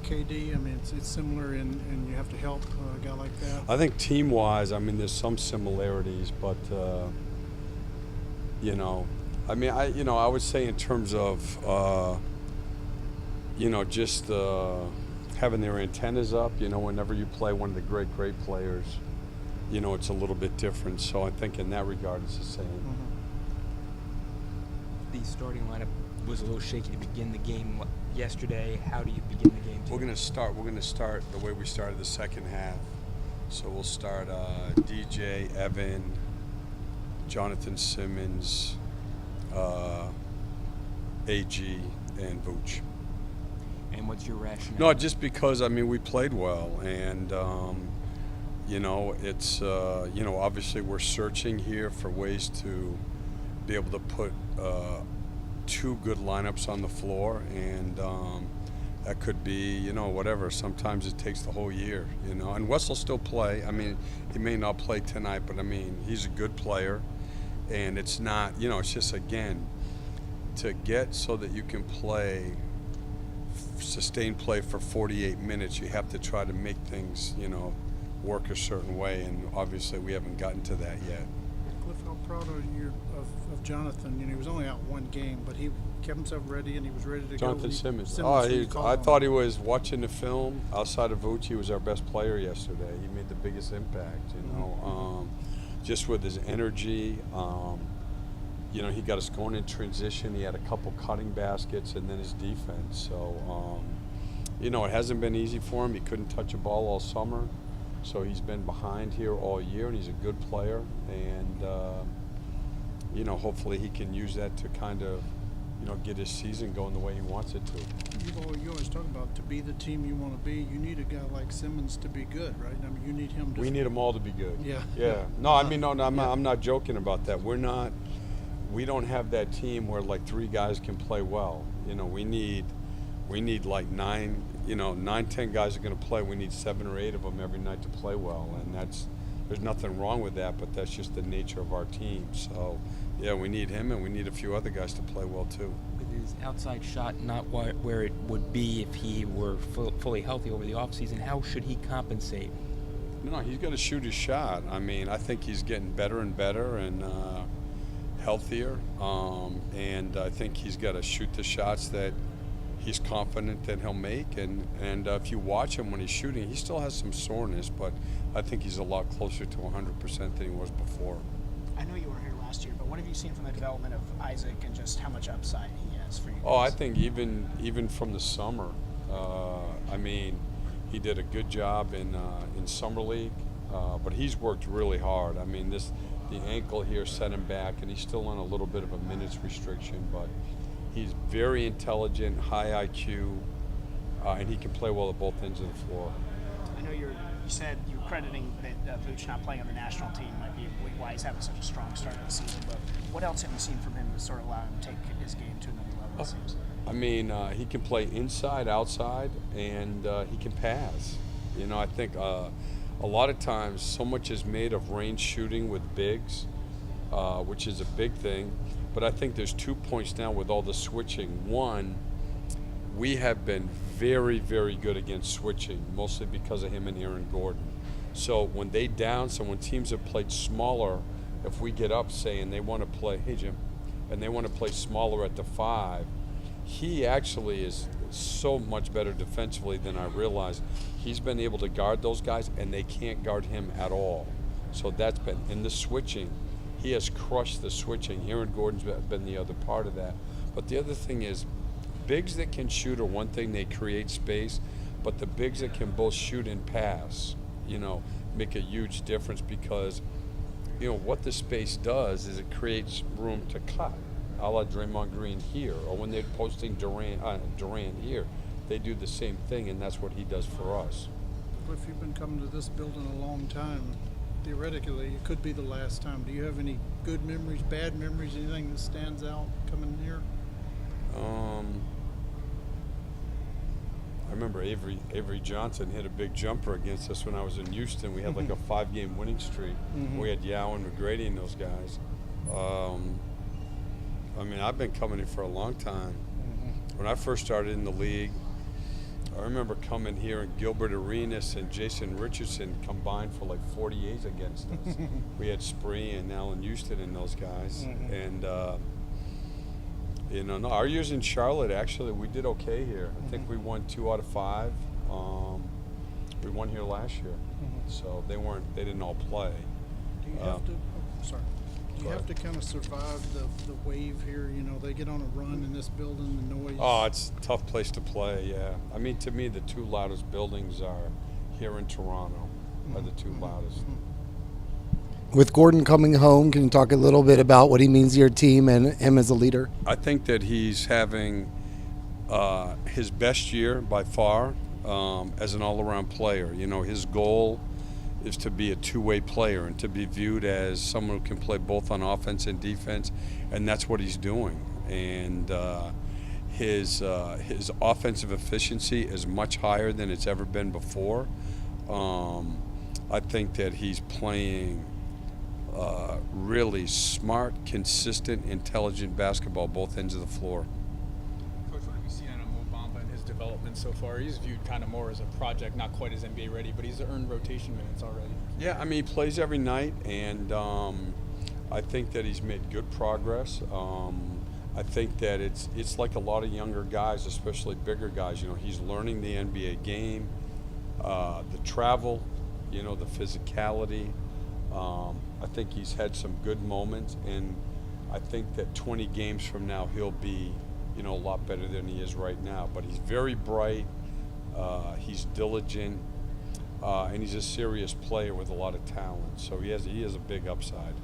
KD? I mean, it's similar, and you have to help a guy like that. I think team-wise, I mean, there's some similarities, but you know, I mean, I would say in terms of just having their antennas up. You know, whenever you play one of the great players, you know, it's a little bit different. So I think in that regard, it's the same. Mm-hmm. The starting lineup was a little shaky to begin the game yesterday. How do you begin the game today? We're gonna start the way we started the second half. So we'll start DJ, Evan, Jonathan Simmons, AG, and Vooch. And what's your rationale? No, just because, I mean, we played well, and you know, it's you know, obviously we're searching here for ways to be able to put two good lineups on the floor, and that could be, you know, whatever. Sometimes it takes the whole year, you know. And Wes will still play. I mean, he may not play tonight, but I mean, he's a good player, and it's not, you know, it's just, again, to get so that you can play, sustained play for 48 minutes, you have to try to make things, you know, work a certain way, and obviously we haven't gotten to that yet. Cliff, how proud are you of Jonathan? You know, he was only out one game, but he kept himself ready, and he was ready to Jonathan go. Simmons. I I thought he was watching the film. Outside of Vooch, he was our best player yesterday. He made the biggest impact, you know, just with his energy. You know, he got us going in transition. He had a couple cutting baskets, and then his defense. So, you know, it hasn't been easy for him. He couldn't touch a ball all summer. So he's been behind here all year, and he's a good player. And, you know, hopefully he can use that to kind of, you know, get his season going the way he wants it to. You always talk about, to be the team you want to be, you need a guy like Simmons to be good, right? I mean, you need him to. We need them all to be good. Yeah. Yeah. No, I mean, no, I'm not joking about that. We don't have that team where like three guys can play well. You know, we need like 9, 10 guys are going to play. We need 7 or 8 of them every night to play well, and there's nothing wrong with that, but that's just the nature of our team. So, yeah, we need him, and we need a few other guys to play well too. With his outside shot not where it would be if he were fully healthy over the offseason, how should he compensate? No, he's got to shoot his shot. I mean, I think he's getting better and better, and healthier, and I think he's got to shoot the shots that he's confident that he'll make, and if you watch him when he's shooting, he still has some soreness, but I think he's a lot closer to 100% than he was before. I know you were here last year, but what have you seen from the development of Isaac and just how much upside he has for you guys? Oh, I think even from the summer, I mean, he did a good job in summer league, but he's worked really hard. I mean, the ankle here set him back, and he's still on a little bit of a minutes restriction, but he's very intelligent, high IQ, and he can play well at both ends of the floor. I know you said you were crediting that Vooch not playing on the national team might be why he's having such a strong start of the season, but what else have you seen from him to sort of allow him to take his game to another level, it seems? I mean, he can play inside, outside, and he can pass. You know, I think a lot of times so much is made of range shooting with bigs, which is a big thing. But I think there's 2 points now with all the switching. One, we have been very, very good against switching, mostly because of him and Aaron Gordon. So when they down, so when teams have played smaller, if we get up, say, and they want to play, hey Jim, and they want to play smaller at the 5, he actually is so much better defensively than I realized. He's been able to guard those guys, and they can't guard him at all. So that's been, in the switching, he has crushed the switching. Aaron Gordon's been the other part of that. But the other thing is, bigs that can shoot are one thing, they create space, but the bigs that can both shoot and pass, you know, make a huge difference, because, you know, what the space does is it creates room to cut, a la Draymond Green here, or when they're posting Durant here, they do the same thing, and that's what he does for us. Cliff, you've been coming to this building a long time. Theoretically, it could be the last time. Do you have any good memories, bad memories, anything that stands out coming here? I remember Avery Johnson hit a big jumper against us when I was in Houston. We had like a 5-game winning streak. We had Yao and McGrady and those guys. I mean, I've been coming here for a long time. When I first started in the league, I remember coming here and Gilbert Arenas and Jason Richardson combined for like 48 against us. We had Spree and Allen Houston and those guys. And, no, our years in Charlotte, actually, we did okay here. I think we won 2 out of 5. We won here last year. So they didn't all play. Do you have to, do you have to kind of survive the wave here? You know, they get on a run in this building, the noise. Oh, it's a tough place to play, yeah. I mean, to me, the 2 loudest buildings are here in Toronto, are the 2 loudest. With Gordon coming home, can you talk a little bit about what he means to your team and him as a leader? I think that he's having his best year by far as an all-around player. You know, his goal is to be a 2-way player and to be viewed as someone who can play both on offense and defense, and that's what he's doing. And his offensive efficiency is much higher than it's ever been before. I think that he's playing really smart, consistent, intelligent basketball both ends of the floor. Coach, what have you seen out of Mo Bamba and his development so far? He's viewed kind of more as a project, not quite as NBA ready, but he's earned rotation minutes already. Yeah, I mean, he plays every night, and I think that he's made good progress. I think that it's like a lot of younger guys, especially bigger guys. You know, he's learning the NBA game, the travel, you know, the physicality. I think he's had some good moments, and I think that 20 games from now he'll be, you know, a lot better than he is right now. But he's very bright, he's diligent, and he's a serious player with a lot of talent. So he has a big upside.